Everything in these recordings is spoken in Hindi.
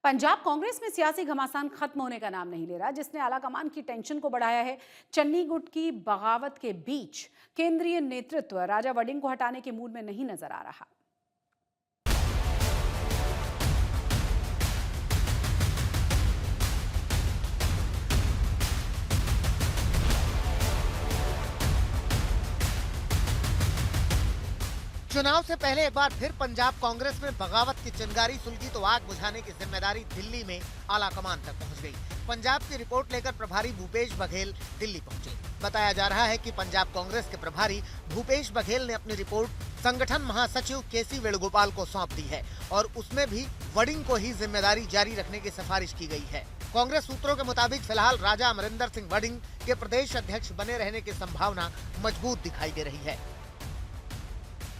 पंजाब कांग्रेस में सियासी घमासान खत्म होने का नाम नहीं ले रहा, जिसने आलाकमान की टेंशन को बढ़ाया है। चन्नी गुट की बगावत के बीच केंद्रीय नेतृत्व राजा वडिंग को हटाने के मूड में नहीं नजर आ रहा। चुनाव से पहले एक बार फिर पंजाब कांग्रेस में बगावत की चिंगारी सुलगी तो आग बुझाने की जिम्मेदारी दिल्ली में आलाकमान तक पहुंच गई। पंजाब की रिपोर्ट लेकर प्रभारी भूपेश बघेल दिल्ली पहुंचे। बताया जा रहा है कि पंजाब कांग्रेस के प्रभारी भूपेश बघेल ने अपनी रिपोर्ट संगठन महासचिव केसी वेणुगोपाल को सौंप दी है और उसमें भी वडिंग को ही जिम्मेदारी जारी रखने की सिफारिश की गई है। कांग्रेस सूत्रों के मुताबिक फिलहाल राजा अमरिंदर सिंह वडिंग के प्रदेश अध्यक्ष बने रहने की संभावना मजबूत दिखाई दे रही है।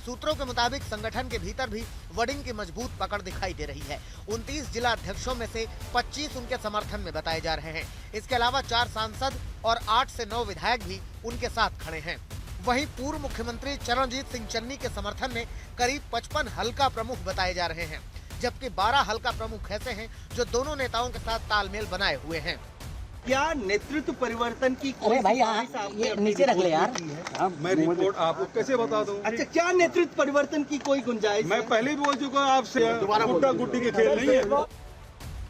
सूत्रों के मुताबिक संगठन के भीतर भी वडिंग की मजबूत पकड़ दिखाई दे रही है। 29 जिला अध्यक्षों में से 25 उनके समर्थन में बताए जा रहे हैं। इसके अलावा 4 सांसद और 8 से 9 विधायक भी उनके साथ खड़े हैं। वहीं पूर्व मुख्यमंत्री चरणजीत सिंह चन्नी के समर्थन में करीब 55 हल्का प्रमुख बताए जा रहे हैं, जबकि 12 हल्का प्रमुख ऐसे हैं जो दोनों नेताओं के साथ तालमेल बनाए हुए हैं। क्या नेतृत्व परिवर्तन की कोई अरे भाई ये नीचे रख ले यार। मैं रिपोर्ट आपको कैसे बता दूं? अच्छा, क्या नेतृत्व परिवर्तन की कोई गुंजाइश मैं है? पहले भी बोल चुका हूं आपसे, गुड्डा गुड्डी के खेल नहीं है।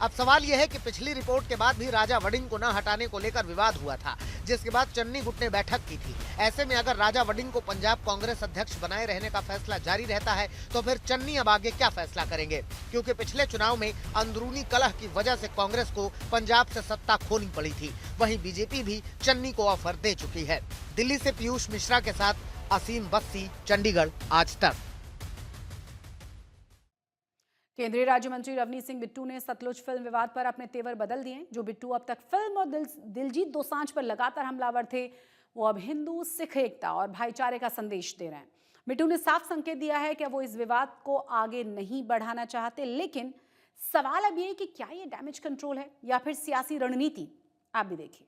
अब सवाल यह है कि पिछली रिपोर्ट के बाद भी राजा वडिंग को न हटाने को लेकर विवाद हुआ था, जिसके बाद चन्नी गुट ने बैठक की थी। ऐसे में अगर राजा वडिंग को पंजाब कांग्रेस अध्यक्ष बनाए रहने का फैसला जारी रहता है तो फिर चन्नी अब आगे क्या फैसला करेंगे, क्योंकि पिछले चुनाव में अंदरूनी कलह की वजह से कांग्रेस को पंजाब से सत्ता खोनी पड़ी थी। वहीं बीजेपी भी चन्नी को ऑफर दे चुकी है। दिल्ली से पीयूष मिश्रा के साथ असीम बस्सी, चंडीगढ़, आज तक। केंद्रीय राज्य मंत्री रवनीत सिंह बिट्टू ने सतलुज फिल्म विवाद पर अपने तेवर बदल दिए। जो बिट्टू अब तक फिल्म और दिलजीत दोसांझ पर लगातार हमलावर थे, वो अब हिंदू सिख एकता और भाईचारे का संदेश दे रहे हैं। बिट्टू ने साफ संकेत दिया है कि वो इस विवाद को आगे नहीं बढ़ाना चाहते, लेकिन सवाल अब ये है कि क्या ये डैमेज कंट्रोल है या फिर सियासी रणनीति। आप भी देखिए।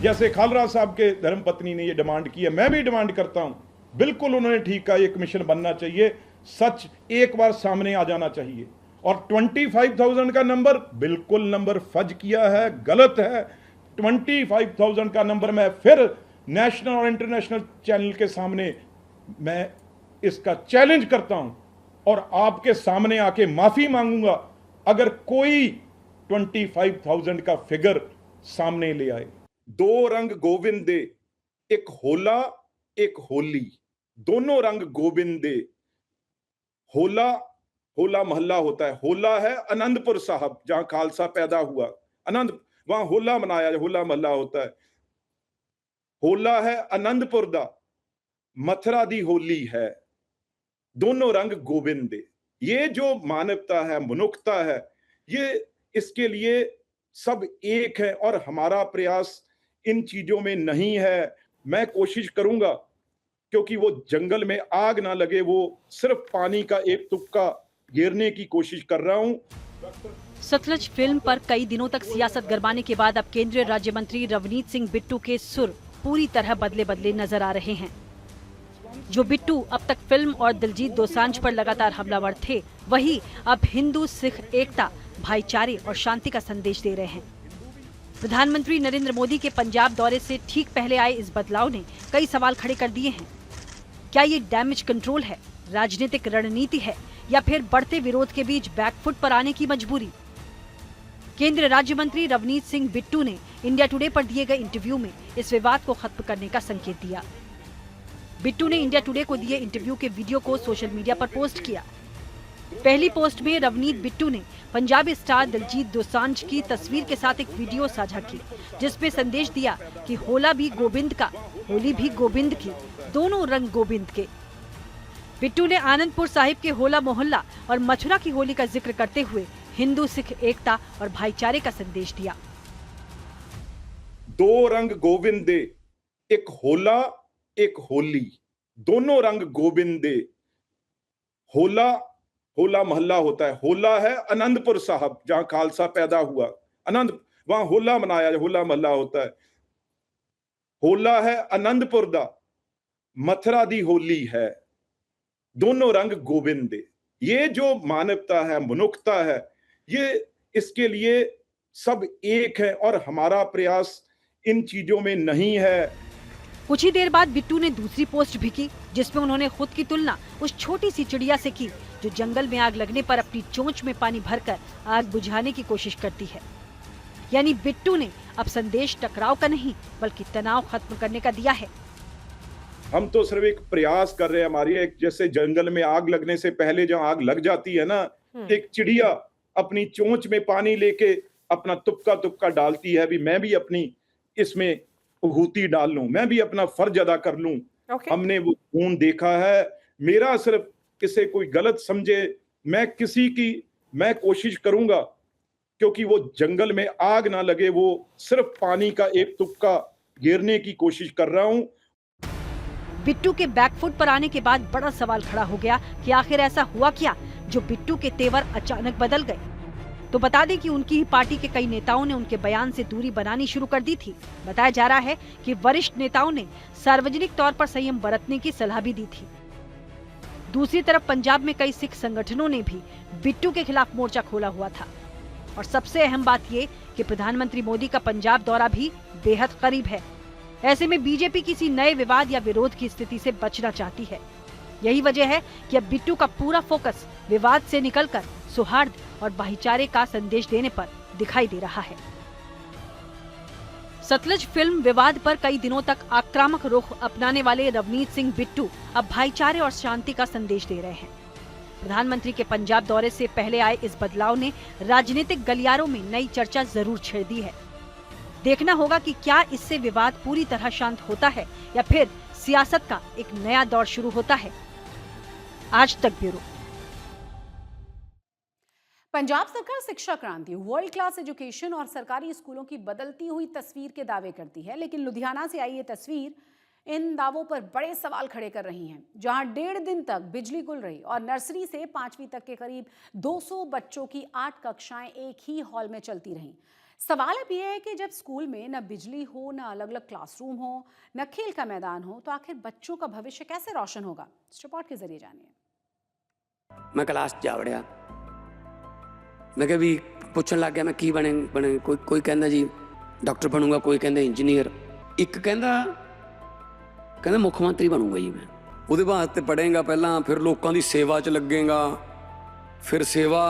जैसे खालरा साहब के धर्मपत्नी ने ये डिमांड की है, मैं भी डिमांड करता हूं। बिल्कुल उन्होंने ठीक कहा, ये कमीशन बनना चाहिए, सच एक बार सामने आ जाना चाहिए। और 25,000 का नंबर बिल्कुल नंबर फज किया है, गलत है। 25,000 का नंबर मैं फिर नेशनल और इंटरनेशनल चैनल के सामने मैं इसका चैलेंज करता हूं और आपके सामने आके माफी मांगूंगा अगर कोई 25,000 का फिगर सामने ले आए। 2 रंग गोविंद दे, एक होला एक होली, दोनों रंग गोविंद दे। होला होला महल्ला होता है, होला है आनंदपुर साहब जहां खालसा पैदा हुआ, आनंद वहां होला मनाया, होला महल्ला होता है। होला है आनंदपुर दा, मथुरा दी होली है, दोनों रंग गोविंद दे। ये जो मानवता है, मनुष्यता है, ये इसके लिए सब एक है और हमारा प्रयास इन चीजों में नहीं है। मैं कोशिश करूंगा क्योंकि वो जंगल में आग ना लगे, वो सिर्फ पानी का एक तुक्का घेरने की कोशिश कर रहा हूं। सतलुज फिल्म पर कई दिनों तक सियासत गरमाने के बाद अब केंद्रीय राज्य मंत्री रवनीत सिंह बिट्टू के सुर पूरी तरह बदले बदले नजर आ रहे हैं। जो बिट्टू अब तक फिल्म और दिलजीत दोसांझ पर लगातार हमलावर थे, वही अब हिंदू सिख एकता, भाईचारे और शांति का संदेश दे रहे हैं। प्रधानमंत्री नरेंद्र मोदी के पंजाब दौरे से ठीक पहले आए इस बदलाव ने कई सवाल खड़े कर दिए हैं। क्या ये डैमेज कंट्रोल है, राजनीतिक रणनीति है, या फिर बढ़ते विरोध के बीच बैकफुट पर आने की मजबूरी? केंद्रीय राज्य मंत्री रवनीत सिंह बिट्टू ने इंडिया टुडे पर दिए गए इंटरव्यू में इस विवाद को खत्म करने का संकेत दिया। बिट्टू ने इंडिया टुडे को दिए इंटरव्यू के वीडियो को सोशल मीडिया पर पोस्ट किया। पहली पोस्ट में रवनीत बिट्टू ने पंजाबी स्टार दिलजीत दोसांझ की तस्वीर के साथ एक वीडियो साझा की, जिसमें संदेश दिया कि होला भी गोविंद का, होली भी गोविंद की, दोनों रंग गोविंद के। बिट्टू ने आनंदपुर साहिब के होला मोहल्ला और मथुरा की होली का जिक्र करते हुए हिंदू सिख एकता और भाईचारे का संदेश दिया। 2 रंग गोविंद दे, एक होला एक होली, दोनों रंग गोविंद दे। होला होला महल्ला होता है, होला है आनंदपुर साहब जहां खालसा पैदा हुआ, आनंद वहां होला मनाया, होला महला होता है। होला है आनंदपुर दा, मथुरा दी होली है, दोनों रंग गोविंद दे। ये जो मानवता है, मनुष्यता है, ये इसके लिए सब एक है और हमारा प्रयास इन चीजों में नहीं है। कुछ ही देर बाद बिट्टू ने दूसरी पोस्ट भी की, जिसमें उन्होंने खुद की तुलना उस छोटी सी चिड़िया से की जो जंगल में आग लगने पर अपनी चोंच में पानी भरकर आग बुझाने की कोशिश करती है। यानी बिट्टू ने अब संदेश टकराव का नहीं बल्कि तनाव खत्म करने का दिया है। हम तो सिर्फ एक प्रयास कर रहे हैं। हमारी एक, जैसे जंगल में आग लगने से पहले जब आग लग जाती है ना, एक चिड़िया अपनी चोंच में पानी लेके अपना तुपका तुपका डालती है, भी मैं भी अपनी इसमें आहूति डाल लूं, मैं भी अपना फर्ज अदा कर लूं। हमने वो खून देखा है। मेरा सिर्फ किसी कोई गलत समझे, मैं कोशिश करूंगा क्योंकि वो जंगल में आग ना लगे, वो सिर्फ पानी का एक तुपका गिरने की कोशिश कर रहा हूं। बिट्टू के बैकफुट पर आने के बाद बड़ा सवाल खड़ा हो गया कि आखिर ऐसा हुआ क्या जो बिट्टू के तेवर अचानक बदल गए। तो बता दें कि उनकी ही पार्टी के कई नेताओं ने उनके बयान से दूरी बनानी शुरू कर दी थी। बताया जा रहा है कि वरिष्ठ नेताओं ने सार्वजनिक तौर पर संयम बरतने की सलाह भी दी थी। दूसरी तरफ पंजाब में कई सिख संगठनों ने भी बिट्टू के खिलाफ मोर्चा खोला हुआ था। और सबसे अहम बात ये कि प्रधानमंत्री मोदी का पंजाब दौरा भी बेहद करीब है। ऐसे में बीजेपी किसी नए विवाद या विरोध की स्थिति से बचना चाहती है। यही वजह है कि अब बिट्टू का पूरा फोकस विवाद से निकलकर सौहार्द और भाईचारे का संदेश देने पर दिखाई दे रहा है। सतलज फिल्म विवाद पर कई दिनों तक आक्रामक रुख अपनाने वाले रवनीत सिंह बिट्टू अब भाईचारे और शांति का संदेश दे रहे हैं। प्रधानमंत्री के पंजाब दौरे से पहले आए इस बदलाव ने राजनीतिक गलियारों में नई चर्चा जरूर छेड़ दी है। देखना होगा कि क्या इससे विवाद पूरी तरह शांत होता है या फिर सियासत का एक नया दौर शुरू होता है। आज तक ब्यूरो। पंजाब सरकार शिक्षा क्रांति, वर्ल्ड क्लास एजुकेशन और सरकारी स्कूलों की बदलती हुई तस्वीर के दावे करती है, लेकिन लुधियाना से आई ये तस्वीर इन दावों पर बड़े सवाल खड़े कर रही हैं। जहां 1.5 दिन तक बिजली गुल रही और नर्सरी से 5वीं तक के करीब 200 बच्चों की 8 कक्षाएं एक ही हॉल में चलती रहीं। सवाल अब यह है कि जब स्कूल में न बिजली हो, न अलग अलग क्लासरूम हो, न खेल का मैदान हो, तो आखिर बच्चों का भविष्य कैसे रोशन होगा? इस रिपोर्ट के जरिए जानिए। मैं क्लास जा वड़िया, मैं क्या भी पूछन लग गया मैं की बने कोई कहना जी डॉक्टर बनूंगा, कोई कहना इंजीनियर, एक कहना मुख्य मंत्री बनूंगा जी मैं। ਉਹਦੇ ਵਾਸਤੇ ਪੜ੍ਹੇਗਾ ਪਹਿਲਾਂ, ਫਿਰ ਲੋਕਾਂ ਦੀ ਸੇਵਾ 'ਚ ਲੱਗੇਗਾ, ਫਿਰ ਸੇਵਾ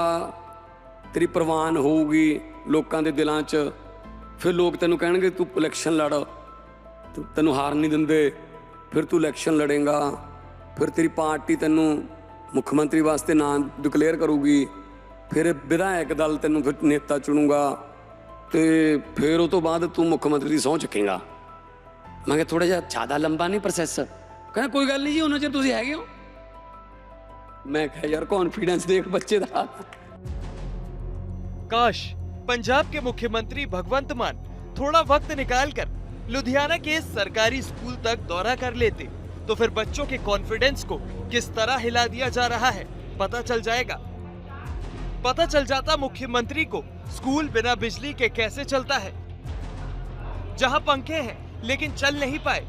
ਤੇਰੀ ਪ੍ਰਵਾਨ ਹੋਊਗੀ ਲੋਕਾਂ ਦੇ ਦਿਲਾਂ 'ਚ, ਫਿਰ ਲੋਕ ਤੈਨੂੰ ਕਹਿਣਗੇ ਤੂੰ ਇਲੈਕਸ਼ਨ ਲੜ, ਤੈਨੂੰ ਹਾਰ ਨਹੀਂ ਦਿੰਦੇ, ਫਿਰ ਤੂੰ ਇਲੈਕਸ਼ਨ ਲੜੇਗਾ, ਫਿਰ ਤੇਰੀ ਪਾਰਟੀ ਤੈਨੂੰ ਮੁੱਖ ਮੰਤਰੀ ਵਾਸਤੇ ਨਾਂ ਡਿਕਲੇਅਰ ਕਰੂਗੀ, ਫਿਰ ਵਿਧਾਇਕ ਦਲ ਤੈਨੂੰ ਫਿਰ ਨੇਤਾ ਚੁਣੂਗਾ ਤੇ ਫਿਰ ਉਹ ਤੋਂ ਬਾਅਦ ਤੂੰ ਮੁੱਖ ਮੰਤਰੀ ਦੀ ਸਹੁੰ ਚੁੱਕੇਗਾ। ਮੈਂ ਕਿਹਾ ਥੋੜਾ ਜਿਹਾ ਜ਼ਿਆਦਾ ਲੰਬਾ ਨਹੀਂ ਪ੍ਰੋਸੈਸ? ਕਹਿੰਦਾ ਕੋਈ ਗੱਲ ਨਹੀਂ ਜੀ, ਉਹਨਾਂ ਚਿਰ ਤੁਸੀਂ ਹੈਗੇ ਹੋ। ਮੈਂ ਕਿਹਾ ਯਾਰ कॉन्फिडेंस देख बच्चे ਦਾ। काश पंजाब के मुख्यमंत्री भगवंत मान थोड़ा वक्त निकालकर लुधियाना के सरकारी स्कूल तक दौरा कर लेते तो फिर बच्चों के कॉन्फिडेंस को किस तरह हिला दिया जा रहा है पता चल जाएगा। पता चल जाता मुख्यमंत्री को स्कूल बिना बिजली के कैसे चलता है। जहां पंखे हैं लेकिन चल नहीं पाए,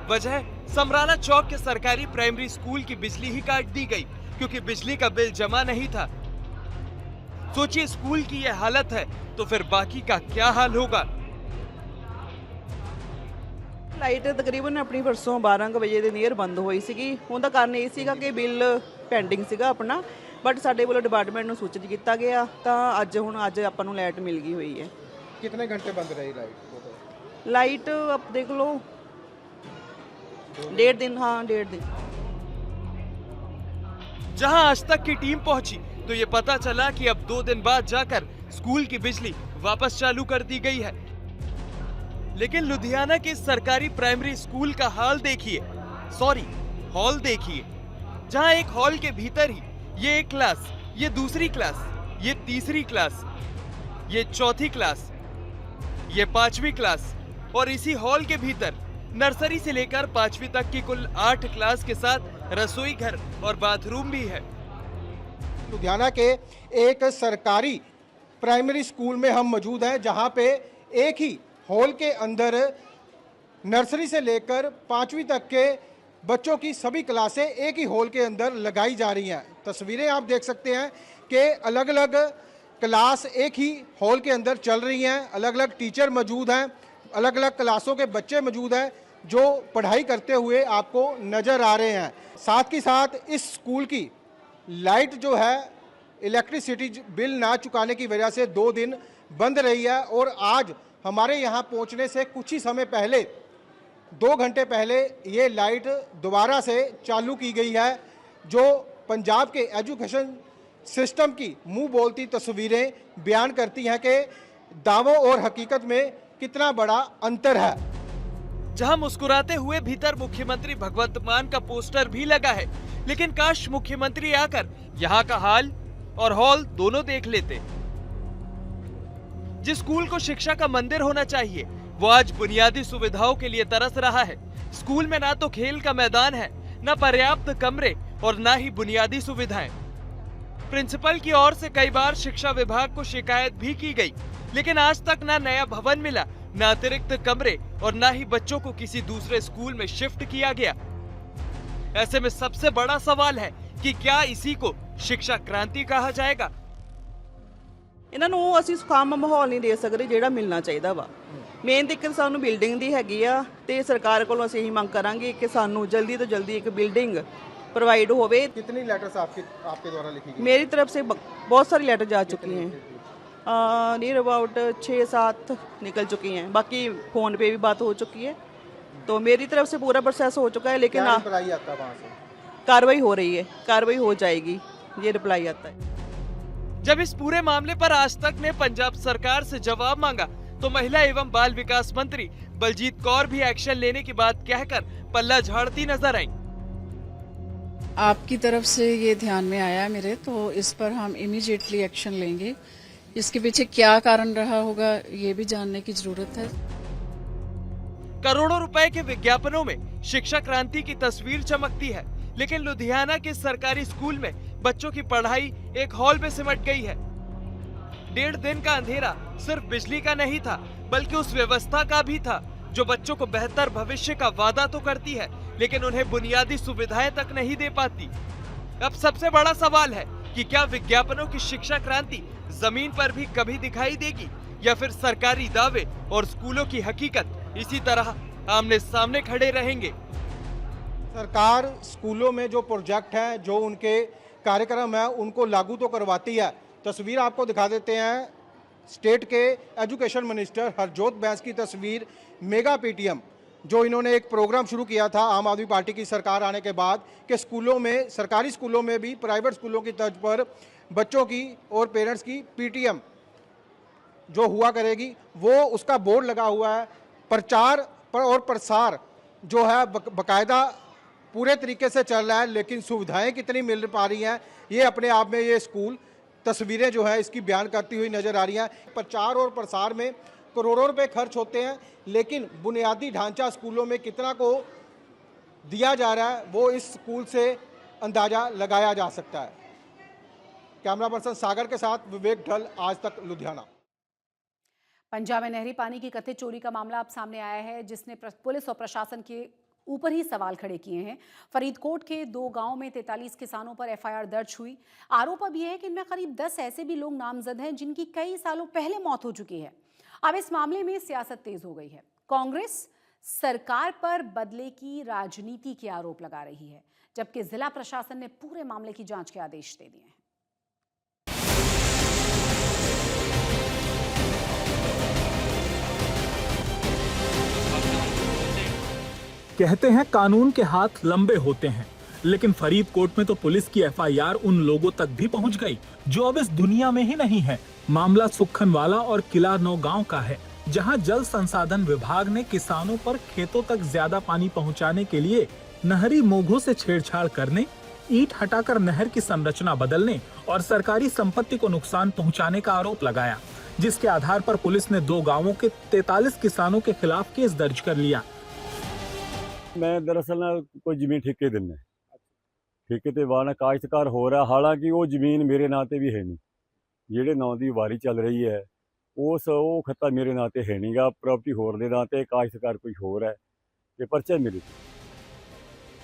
वजह समराला चौक के सरकारी प्राइमरी स्कूल की बिजली ही काट दी गई क्योंकि बिजली का बिल जमा नहीं था। सोचिए स्कूल की यह हालत है तो फिर बाकी का क्या हाल होगा। ਲਾਈਟ ਤਕਰੀਬਨ ਆਪਣੀ ਪਰਸੋਂ 12 ਵਜੇ ਦੇ ਨੀਅਰ ਬੰਦ ਹੋਈ ਸੀਗੀ। ਉਹਦਾ ਕਾਰਨ ਇਹ ਸੀਗਾ ਕਿ ਬਿੱਲ ਪੈਂਡਿੰਗ ਸੀਗਾ ਆਪਣਾ, ਬਟ ਸਾਡੇ ਵੱਲੋਂ ਡਿਪਾਰਟਮੈਂਟ ਨੂੰ ਸੂਚਿਤ ਕੀਤਾ ਗਿਆ ਤਾਂ ਅੱਜ ਆਪਾਂ ਨੂੰ ਲਾਈਟ ਮਿਲ ਗਈ ਹੋਈ ਹੈ। कितने घंटे बंद रही लाइट? लाइट आप देख लो 1.5 दिन, हाँ 1.5 दिन। जहां आज तक की टीम पहुंची तो ये पता चला कि अब 2 दिन बाद जाकर स्कूल की बिजली वापस चालू कर दी गई है। लेकिन लुधियाना के सरकारी प्राइमरी स्कूल का हाल देखिए, सॉरी हॉल देखिए, जहां एक हॉल के भीतर ही ये एक क्लास, ये दूसरी क्लास, ये तीसरी क्लास, ये चौथी क्लास, ये 5वीं क्लास और इसी हॉल के भीतर नर्सरी से लेकर 5वीं तक की कुल 8 क्लास के साथ रसोई घर और बाथरूम भी है। लुधियाना के एक सरकारी प्राइमरी स्कूल में हम मौजूद हैं, जहां पे एक ही हॉल के अंदर नर्सरी से लेकर 5वीं तक के बच्चों की सभी क्लासें एक ही हॉल के अंदर लगाई जा रही हैं। तस्वीरें आप देख सकते हैं कि अलग अलग क्लास एक ही हॉल के अंदर चल रही हैं, अलग अलग टीचर मौजूद हैं, अलग अलग क्लासों के बच्चे मौजूद हैं जो पढ़ाई करते हुए आपको नज़र आ रहे हैं। साथ ही साथ इस स्कूल की लाइट जो है इलेक्ट्रिसिटी बिल ना चुकाने की वजह से 2 दिन बंद रही है और आज हमारे यहाँ पहुँचने से कुछ ही समय पहले 2 घंटे पहले ये लाइट दोबारा से चालू की गई है, जो पंजाब के एजुकेशन सिस्टम की मुंह बोलती तस्वीरें बयान करती हैं कि दावों और हकीकत में कितना बड़ा अंतर है। जहां मुस्कुराते हुए भीतर मुख्यमंत्री भगवंत मान का पोस्टर भी लगा है, लेकिन काश मुख्यमंत्री आकर यहां का हाल और हॉल दोनों देख लेते। जिस स्कूल को शिक्षा का मंदिर होना चाहिए, वो आज बुनियादी सुविधाओं के लिए तरस रहा है। स्कूल में ना तो खेल का मैदान है, ना पर्याप्त कमरे और ना ही बुनियादी सुविधाएं। प्रिंसिपल की ओर से कई बार शिक्षा विभाग को शिकायत भी की गई, लेकिन आज तक ना नया भवन मिला, ना अतिरिक्त कमरे और ना ही बच्चों को किसी दूसरे स्कूल में शिफ्ट किया गया। ऐसे में सबसे बड़ा सवाल है कि क्या इसी को शिक्षा क्रांति कहा जाएगा? ਇਹਨਾਂ ਨੂੰ ਅਸੀਂ ਸੁਖਾਮ ਮਾਹੌਲ ਨਹੀਂ ਦੇ ਸਕਦੇ ਜਿਹੜਾ ਮਿਲਣਾ ਚਾਹੀਦਾ ਵਾ। ਮੇਨ ਦਿੱਕਤ ਸਾਨੂੰ ਬਿਲਡਿੰਗ ਦੀ ਹੈਗੀ ਆ ਤੇ ਸਰਕਾਰ ਕੋਲੋਂ ਅਸੀਂ ਇਹੀ ਮੰਗ ਕਰਾਂਗੇ ਕਿ ਸਾਨੂੰ ਜਲਦੀ ਤੋਂ ਜਲਦੀ ਇੱਕ ਬਿਲਡਿੰਗ प्रोवाइड होवे। कितनी लेटर्स आपके द्वारा लिखी गई? मेरी तरफ से बहुत सारी लेटर जा चुकी हैं, नियर अबाउट 6-7 निकल चुकी हैं। बाकी फ़ोन पे भी बात हो चुकी है, तो मेरी तरफ से पूरा प्रोसेस हो चुका है। लेकिन रिप्लाई आता है वहाँ से? कार्रवाई हो रही है, कार्रवाई हो जाएगी, ये रिप्लाई आता है। जब इस पूरे मामले पर आज तक ने पंजाब सरकार से जवाब मांगा, तो महिला एवं बाल विकास मंत्री बलजीत कौर भी एक्शन लेने की बात कहकर पल्ला झाड़ती नजर आई। आपकी तरफ से ये ध्यान में आया मेरे, तो इस पर हम इमीडिएटली एक्शन लेंगे। इसके पीछे क्या कारण रहा होगा ये भी जानने की जरूरत है। करोड़ों रुपए के विज्ञापनों में शिक्षा क्रांति की तस्वीर चमकती है, लेकिन लुधियाना के सरकारी स्कूल में बच्चों की पढ़ाई एक हॉल में सिमट गई है। 1.5 दिन का अंधेरा सिर्फ बिजली का नहीं था, बल्कि उस व्यवस्था का भी था जो बच्चों को बेहतर भविष्य का वादा तो करती है, लेकिन उन्हें बुनियादी सुविधाएं तक नहीं दे पाती। अब सबसे बड़ा सवाल है कि क्या विज्ञापनों की शिक्षा क्रांति जमीन पर भी कभी दिखाई देगी, या फिर सरकारी दावे और स्कूलों की हकीकत इसी तरह आमने सामने खड़े रहेंगे। सरकार स्कूलों में जो प्रोजेक्ट है, जो उनके कार्यक्रम है, उनको लागू तो करवाती है। तस्वीर आपको दिखा देते हैं, स्टेट के एजुकेशन मिनिस्टर हरजोत बैंस की तस्वीर। मेगा पीटीएम जो इन्होंने एक प्रोग्राम शुरू किया था आम आदमी पार्टी की सरकार आने के बाद, कि स्कूलों में, सरकारी स्कूलों में भी प्राइवेट स्कूलों की तर्ज पर बच्चों की और पेरेंट्स की पीटीएम जो हुआ करेगी, वो उसका बोर्ड लगा हुआ है। प्रचार और प्रसार जो है बाकायदा पूरे तरीके से चल रहा है, लेकिन सुविधाएं कितनी मिल पा रही हैं, ये अपने आप में ये स्कूल तस्वीरें जो है इसकी बयान करती हुई नजर आ रही हैं। प्रचार और प्रसार में करोड़ों रुपए खर्च होते हैं, लेकिन बुनियादी ढांचा स्कूलों में कितना को दिया जा रहा है वो इस स्कूल से अंदाजा लगाया जा सकता है। कैमरा पर्सन सागर के साथ विवेक ढल, आज तक लुधियाना। पंजाब में नहरी पानी की कथित चोरी का मामला अब सामने आया है, जिसने पुलिस और प्रशासन के ऊपर ही सवाल खड़े किए हैं। फरीदकोट के 2 गांवों में 43 किसानों पर एफआईआर दर्ज हुई। आरोप अब यह है कि इनमें करीब 10 ऐसे भी लोग नामजद हैं जिनकी कई सालों पहले मौत हो चुकी है। अब इस मामले में सियासत तेज हो गई है। कांग्रेस सरकार पर बदले की राजनीति के आरोप लगा रही है, जबकि जिला प्रशासन ने पूरे मामले की जांच के आदेश दे दिए हैं। कहते हैं कानून के हाथ लंबे होते हैं, लेकिन फरीदकोट में तो पुलिस की एफआईआर उन लोगों तक भी पहुंच गई जो अब इस दुनिया में ही नहीं है। मामला सुखनवाला और किला नौ गांव का है, जहां जल संसाधन विभाग ने किसानों पर खेतों तक ज्यादा पानी पहुंचाने के लिए नहरी मोघों से छेड़छाड़ करने, ईंट हटाकर नहर की संरचना बदलने और सरकारी संपत्ति को नुकसान पहुंचाने का आरोप लगाया, जिसके आधार पर पुलिस ने 2 गांवों के 43 किसानों के खिलाफ केस दर्ज कर लिया। मैं दरअसल ना कोई जमीन ठेके देना, ठेके ते वाना काश्तकार हो रहा, हालांकि वो जमीन मेरे नाते भी है नहीं, ਜਿਹੜੇ ਨਾਂ ਦੀ ਵਾਰੀ ਚੱਲ ਰਹੀ ਹੈ ਉਹ ਖੱਤਾ ਮੇਰੇ ਨਾਂ ਤੇ ਹੈ ਨਹੀਂਗਾ, ਪ੍ਰਾਪਰਟੀ ਹੋਰ ਦੇ ਨਾਂ ਤੇ, ਕਾਸ਼ਤਕਾਰ ਕੋਈ ਹੋਰ ਹੈ ਤੇ ਪਰਚਾ ਮੇਰੇ ਤੇ।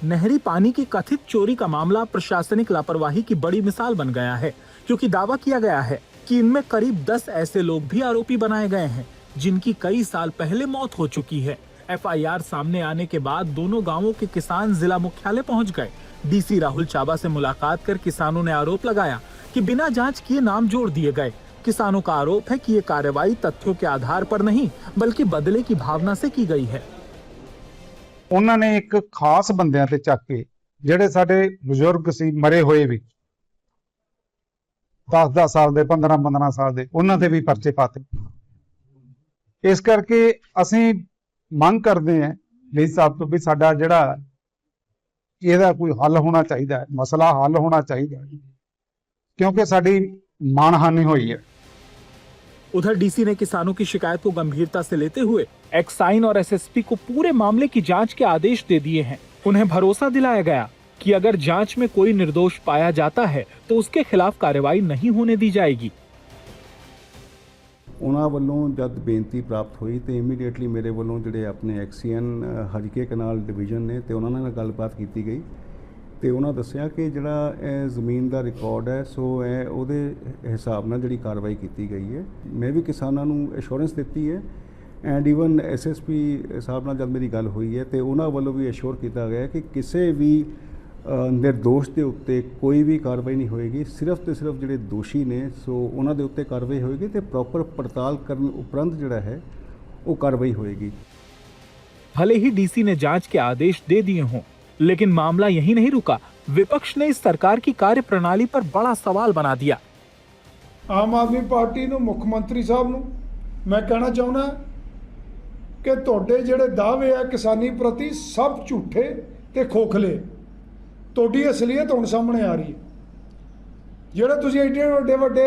नहरी पानी की कथित चोरी का मामला प्रशासनिक लापरवाही की बड़ी मिसाल बन गया है, क्योंकि दावा किया गया है कि इनमें करीब 10 ऐसे लोग भी आरोपी बनाए गए हैं जिनकी कई साल पहले मौत हो चुकी है। एफआईआर सामने आने के बाद दोनों गांवों के किसान जिला मुख्यालय पहुंच गए। डीसी राहुल चाबा से मुलाकात कर किसानों ने आरोप लगाया कि बिना जांच किए नाम जोड़ दिए गए। किसानों का आरोप है कि ये कार्रवाई तथ्यों के आधार पर नहीं बल्कि बदले की भावना से की गई है। ਉਹਨਾਂ ਨੇ ਇੱਕ ਖਾਸ ਬੰਦਿਆਂ ਤੇ ਚੱਕ ਕੇ ਜਿਹੜੇ ਸਾਡੇ ਬਜ਼ੁਰਗ ਸੀ ਮਰੇ ਹੋਏ ਵੀ 10-10 ਸਾਲ ਦੇ 15-15 ਸਾਲ ਦੇ ਉਹਨਾਂ ਦੇ ਵੀ ਪਰਚੇ ਪਾਤੇ। ਇਸ ਕਰਕੇ ਅਸੀਂ ਮੰਗ ਕਰਦੇ ਹਾਂ ਡੀ ਸਾਹਿਬ ਤੋਂ ਵੀ ਸਾਡਾ ਜਿਹੜਾ ਇਹਦਾ ਕੋਈ ਹੱਲ ਹੋਣਾ ਚਾਹੀਦਾ ਹੈ, ਮਸਲਾ ਹੱਲ ਹੋਣਾ ਚਾਹੀਦਾ ਹੈ, क्योंकि साड़ी मानहानि हुई है। उधर डीसी ने किसानों की शिकायत को गंभीरता से लेते हुए एक्साइन और एसएसपी को पूरे मामले की जांच के आदेश दे दिए हैं। उन्हें भरोसा दिलाया गया कि अगर जांच में कोई निर्दोष पाया जाता है तो उसके खिलाफ कार्रवाई नहीं होने दी जाएगी। ਉਹਨਾਂ ਵੱਲੋਂ ਜਦ ਬੇਨਤੀ ਪ੍ਰਾਪਤ ਹੋਈ ਤੇ ਇਮੀਡੀਏਟਲੀ ਮੇਰੇ ਵੱਲੋਂ ਜਿਹੜੇ ਆਪਣੇ ਐਕਸੀਅਨ ਹਰੀਕੇ ਕਨਾਲ ਡਿਵੀਜ਼ਨ ਨੇ ਤੇ ਉਹਨਾਂ ਨਾਲ ਗੱਲਬਾਤ ਕੀਤੀ ਗਈ ਤੇ ਉਹਨਾਂ ਦੱਸਿਆ ਕਿ ਜਿਹੜਾ ਇਹ ਜ਼ਮੀਨ ਦਾ ਰਿਕਾਰਡ ਹੈ ਸੋ ਇਹ ਉਹਦੇ ਹਿਸਾਬ ਨਾਲ ਜਿਹੜੀ ਕਾਰਵਾਈ ਕੀਤੀ ਗਈ ਹੈ। ਮੈਂ ਵੀ ਕਿਸਾਨਾਂ ਨੂੰ ਅਸ਼ੋਰੈਂਸ ਦਿੱਤੀ ਹੈ ਐਂਡ ਈਵਨ ਐਸਐਸਪੀ ਸਾਹਿਬ ਨਾਲ ਜਦ ਮੇਰੀ ਗੱਲ ਹੋਈ ਹੈ ਤੇ ਉਹਨਾਂ ਵੱਲੋਂ ਵੀ ਅਸ਼ੋਰ ਕੀਤਾ ਗਿਆ ਕਿ ਕਿਸੇ ਵੀ ਨਿਰਦੋਸ਼ ਦੇ ਉੱਤੇ ਕੋਈ ਵੀ ਕਾਰਵਾਈ ਨਹੀਂ ਹੋਏਗੀ, ਸਿਰਫ ਤੇ ਸਿਰਫ ਜਿਹੜੇ ਦੋਸ਼ੀ ਨੇ ਸੋ ਉਹਨਾਂ ਦੇ ਉੱਤੇ ਕਾਰਵਾਈ ਹੋਏਗੀ ਤੇ ਪ੍ਰੋਪਰ ਪੜਤਾਲ ਕਰਨ ਉਪਰੰਤ ਜਿਹੜਾ ਹੈ ਉਹ ਕਾਰਵਾਈ ਹੋਏਗੀ। भले ही डीसी ने जांच के आदेश दे दिए हों, लेकिन मामला यही नहीं रुका। विपक्ष ने इस सरकार की कार्यप्रणाली पर बड़ा सवाल बना दिया। आम आदमी पार्टी ਨੂੰ ਮੁੱਖ ਮੰਤਰੀ ਸਾਹਿਬ ਨੂੰ ਮੈਂ ਕਹਿਣਾ ਚਾਹੁੰਦਾ ਕਿ ਤੁਹਾਡੇ ਜਿਹੜੇ ਦਾਅਵੇ ਆ ਕਿਸਾਨੀ ਪ੍ਰਤੀ ਸਭ ਝੂਠੇ ਤੇ ਖੋਖਲੇ। ਤੁਹਾਡੀ ਅਸਲੀਅਤ ਹੁਣ ਸਾਹਮਣੇ ਆ ਰਹੀ ਹੈ। ਜਿਹੜੇ ਤੁਸੀਂ ਐਡੇ ਵੱਡੇ ਵੱਡੇ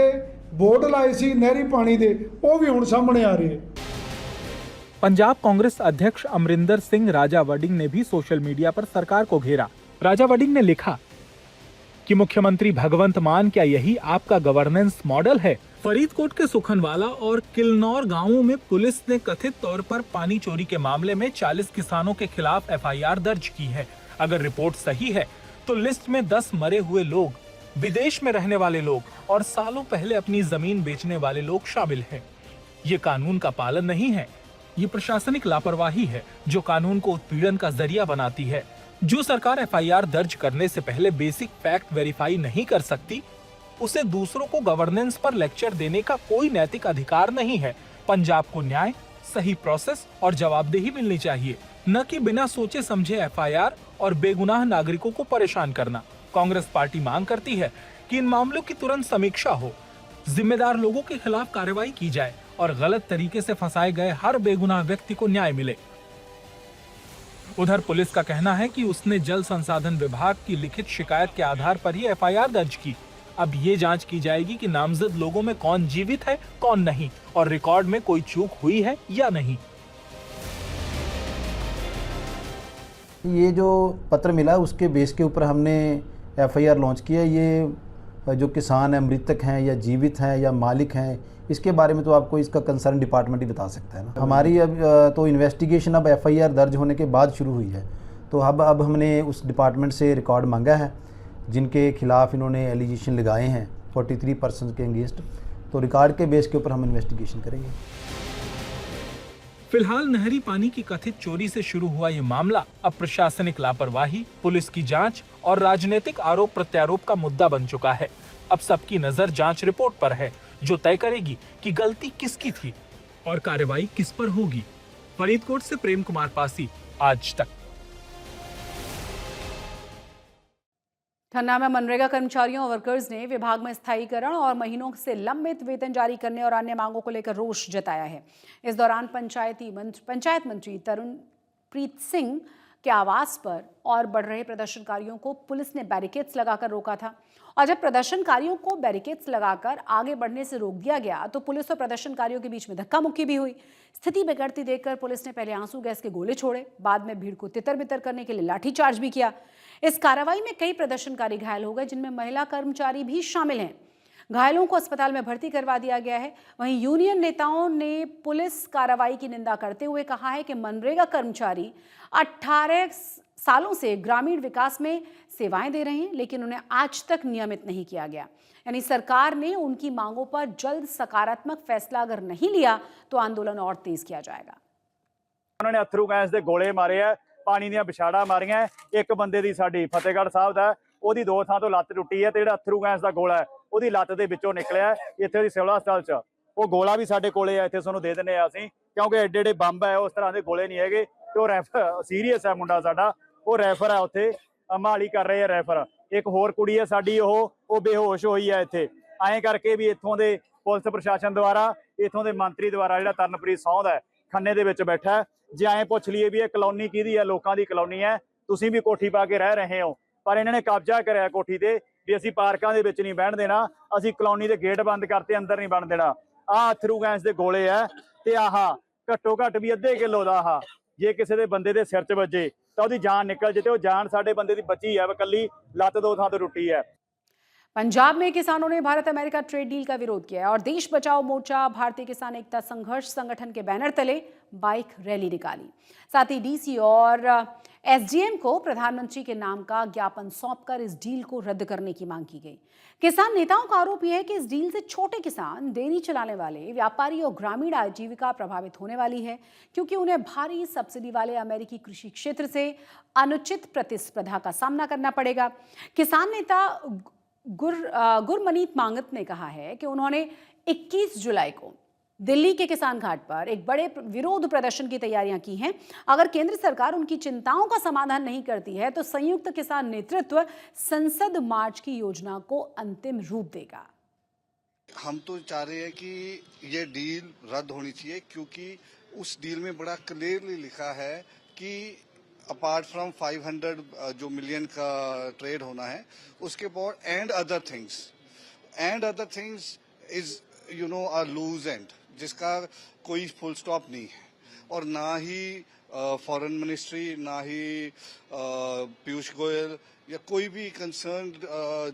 ਬੋਰਡ ਲਾਏ ਸੀ ਨਹਿਰੀ ਪਾਣੀ ਦੇ ਉਹ ਵੀ ਹੁਣ ਸਾਹਮਣੇ ਆ ਰਹੇ। पंजाब कांग्रेस अध्यक्ष अमरिंदर सिंह राजा वडिंग ने भी सोशल मीडिया पर सरकार को घेरा। राजा वडिंग ने लिखा कि मुख्यमंत्री भगवंत मान, क्या यही आपका गवर्नेंस मॉडल है? फरीदकोट के सुखनवाला और किलनौर गांवों में पुलिस ने कथित तौर पर पानी चोरी के मामले में 40 किसानों के खिलाफ एफआईआर दर्ज की है। अगर रिपोर्ट सही है तो लिस्ट में 10 मरे हुए लोग, विदेश में रहने वाले लोग और सालों पहले अपनी जमीन बेचने वाले लोग शामिल हैं। ये कानून का पालन नहीं है, ये प्रशासनिक लापरवाही है जो कानून को उत्पीड़न का जरिया बनाती है। जो सरकार एफआईआर दर्ज करने से पहले बेसिक फैक्ट वेरीफाई नहीं कर सकती, उसे दूसरों को गवर्नेंस पर लेक्चर देने का कोई नैतिक अधिकार नहीं है। पंजाब को न्याय, सही प्रोसेस और जवाबदेही मिलनी चाहिए, न कि बिना सोचे समझे एफआईआर और बेगुनाह नागरिकों को परेशान करना। कांग्रेस पार्टी मांग करती है कि इन मामलों की तुरंत समीक्षा हो, जिम्मेदार लोगों के खिलाफ कार्रवाई की जाए और गलत तरीके से फंसाए गए हर बेगुनाह व्यक्ति को न्याय मिले। उधर पुलिस का कहना है कि उसने जल संसाधन विभाग की लिखित शिकायत के आधार पर ही एफआईआर दर्ज की। अब ये जांच की जाएगी कि नामजद लोगों में कौन जीवित है कौन नहीं और रिकॉर्ड में कोई चूक हुई है या नहीं। ये जो पत्र मिला उसके बेस के ऊपर हमने एफआईआर लॉन्च किया। ये जो किसान हैं, मृतक हैं या जीवित हैं या मालिक हैं, इसके बारे में तो आपको इसका कंसर्न डिपार्टमेंट ही बता सकता है ना। हमारी अब तो इन्वेस्टिगेशन अब एफआईआर दर्ज होने के बाद शुरू हुई है, तो अब हमने उस डिपार्टमेंट से रिकॉर्ड मांगा है जिनके खिलाफ इन्होंने एलिगेशन लगाए हैं 43 पर्सन के अगेंस्ट, तो रिकॉर्ड के बेस के ऊपर हम इन्वेस्टिगेशन करेंगे। फिलहाल नहरी पानी की कथित चोरी से शुरू हुआ ये मामला अब प्रशासनिक लापरवाही, पुलिस की जांच और राजनीतिक आरोप प्रत्यारोप का मुद्दा बन चुका है। अब सबकी नजर जांच रिपोर्ट पर है जो तय करेगी कि गलती किसकी थी और कार्रवाई किस पर होगी। फरीदकोट से प्रेम कुमार पासी, आज तक। ठन्ना में मनरेगा कर्मचारियों और वर्कर्स ने विभाग में स्थायीकरण और महीनों से लंबित वेतन जारी करने और अन्य मांगों को लेकर रोष जताया है। इस दौरान पंचायत मंत्री तरुणप्रीत सिंह के आवास पर और बढ़ रहे प्रदर्शनकारियों को पुलिस ने बैरिकेड्स लगाकर रोका था, और जब प्रदर्शनकारियों को बैरिकेड्स लगाकर आगे बढ़ने से रोक दिया गया तो पुलिस और प्रदर्शनकारियों के बीच में धक्का मुक्की भी हुई। स्थिति बिगड़ती देखकर पुलिस ने पहले आंसू गैस के गोले छोड़े, बाद में भीड़ को तितर-बितर करने के लिए लाठीचार्ज भी किया। इस कार्रवाई में कई प्रदर्शनकारी घायल हो गए, जिनमें महिला कर्मचारी भी शामिल हैं। घायलों को अस्पताल में भर्ती करवा दिया गया है। वहीं यूनियन नेताओं ने पुलिस कार्रवाई की निंदा करते हुए कहा है कि मनरेगा कर्मचारी 18 सालों से ग्रामीण विकास में सेवाएं दे रहे हैं, लेकिन उन्हें आज तक नियमित नहीं किया गया। यानी सरकार ने उनकी मांगों पर जल्द सकारात्मक फैसला अगर नहीं लिया तो आंदोलन और तेज किया जाएगा। उन्होंने अथरू गैस के गोले मारे है, पानी ਦੀਆਂ ਵਿਛਾੜਾਂ ਮਾਰੀਆਂ। ਇੱਕ ਬੰਦੇ ਦੀ ਸਾਡੀ ਫਤਿਹਗੜ੍ਹ ਸਾਹਿਬ ਦਾ ਉਹਦੀ 2 ਥਾਂ ਤੋਂ ਲੱਤ ਟੁੱਟੀ ਹੈ ਤੇ ਜਿਹੜਾ ਅਥਰੂ ਗੈਸ ਦਾ ਗੋਲਾ ਹੈ ਉਹਦੀ ਲੱਤ ਦੇ ਵਿੱਚੋਂ ਨਿਕਲਿਆ ਇੱਥੇ ਦੀ ਸਿਵਲ ਹਸਪਤਾਲ 'ਚ। ਉਹ ਗੋਲਾ ਵੀ ਸਾਡੇ ਕੋਲੇ ਆ, ਇੱਥੇ ਤੁਹਾਨੂੰ ਦੇ ਦਿੰਦੇ ਆ ਅਸੀਂ, ਕਿਉਂਕਿ ਐਡੇ ਐਡੇ ਬੰਬ ਹੈ, ਉਸ ਤਰ੍ਹਾਂ ਦੇ ਗੋਲੇ ਨਹੀਂ ਹੈਗੇ। ਤੇ ਉਹ ਰੈਫਰ ਸੀਰੀਅਸ ਹੈ ਮੁੰਡਾ ਸਾਡਾ, ਉਹ ਰੈਫਰ ਹੈ ਉੱਥੇ, ਮਾਲੀ ਕਰ ਰਹੇ ਆ ਰੈਫਰ। ਇੱਕ ਹੋਰ ਕੁੜੀ ਹੈ ਸਾਡੀ, ਉਹ ਬੇਹੋਸ਼ ਹੋਈ ਹੈ ਇੱਥੇ। ਐਂ ਕਰਕੇ ਵੀ ਇੱਥੋਂ ਦੇ ਪੁਲਿਸ ਪ੍ਰਸ਼ਾਸਨ ਦੁਆਰਾ, ਇੱਥੋਂ ਦੇ ਮੰਤਰੀ ਦੁਆਰਾ ਜਿਹੜਾ ਤਰਨਪ੍ਰੀਤ ਸੌਂਦ ਹੈ ਖੰਨੇ ਦੇ ਵਿੱਚ ਬੈਠਾ ਹੈ। ਜੇ ਐਂ ਪੁੱਛ ਲਈਏ ਵੀ ਇਹ ਕਲੋਨੀ ਕਿਹਦੀ ਹੈ, ਲੋਕਾਂ ਦੀ ਕਲੋਨੀ ਹੈ, ਤੁਸੀਂ ਵੀ ਕੋਠੀ ਪਾ ਕੇ ਰਹਿ ਰਹੇ ਹੋ, ਪਰ ਇਹਨਾਂ ਨੇ ਕਬਜ਼ਾ ਕਰਿਆ ਕੋਠੀ ਤੇ ਵੀ ਅਸੀਂ ਪਾਰਕਾਂ ਦੇ ਵਿੱਚ ਨਹੀਂ ਬਹਿਣ ਦੇਣਾ, ਅਸੀਂ ਕਲੋਨੀ ਦੇ ਗੇਟ ਬੰਦ ਕਰਤੇ, ਅੰਦਰ ਨਹੀਂ ਬਣ ਦੇਣਾ। ਆਹ ਅਥਰੂ ਗੈਸ ਦੇ ਗੋਲੇ ਹੈ ਤੇ ਆਹ ਘੱਟੋ ਘੱਟ ਵੀ ਅੱਧੇ ਕਿਲੋ ਦਾ ਆਹ ਜੇ ਕਿਸੇ ਦੇ ਬੰਦੇ ਦੇ ਸਿਰ 'ਚ ਵੱਜੇ ਤਾਂ ਉਹਦੀ ਜਾਨ निकल जाए। तो जान साडे बंदे दी बची है, कल्ली लत 2 थां तो टुटी है। पंजाब में किसानों ने भारत अमेरिका ट्रेड डील का विरोध किया है और देश बचाओ मोर्चा भारतीय किसान एकता संघर्ष संगठन के बैनर तले बाइक रैली निकाली। साथ ही डीसी और एसडीएम को प्रधानमंत्री के नाम का ज्ञापन सौंपकर इस डील को रद्द करने की मांग की गई। किसान नेताओं का आरोप यह है कि इस डील से छोटे किसान, डेयरी चलाने वाले व्यापारी और ग्रामीण आजीविका प्रभावित होने वाली है, क्योंकि उन्हें भारी सब्सिडी वाले अमेरिकी कृषि क्षेत्र से अनुचित प्रतिस्पर्धा का सामना करना पड़ेगा। किसान नेता गुरमनीत मांगत ने कहा है कि उन्होंने 21 जुलाई को दिल्ली के किसान घाट पर एक बड़े विरोध प्रदर्शन की तैयारियां की हैं। अगर केंद्र सरकार उनकी चिंताओं का समाधान नहीं करती है तो संयुक्त किसान नेतृत्व संसद मार्च की योजना को अंतिम रूप देगा। हम तो चाह रहे हैं कि ये डील रद्द होनी चाहिए, क्योंकि उस डील में बड़ा क्लियरली लिखा है कि अपार्ट फ्रॉम 500 जो मिलियन का ट्रेड होना है, उसके बाद and other things is a loose end, जिसका कोई फुल स्टॉप नहीं है। और ना ही फॉरेन मिनिस्ट्री, ना ही पीयूष गोयल या कोई भी कंसर्न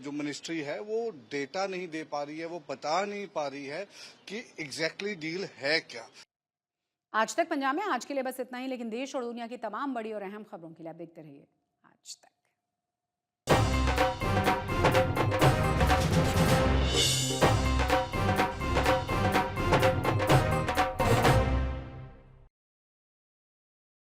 जो मिनिस्ट्री है वो डेटा नहीं दे पा रही है, वो बता नहीं पा रही है कि एग्जैक्टली डील है क्या। आज तक पंजाब में आज के लिए बस इतना ही, लेकिन देश और दुनिया की तमाम बड़ी और अहम खबरों के लिए आप देखते रहिए आज तक।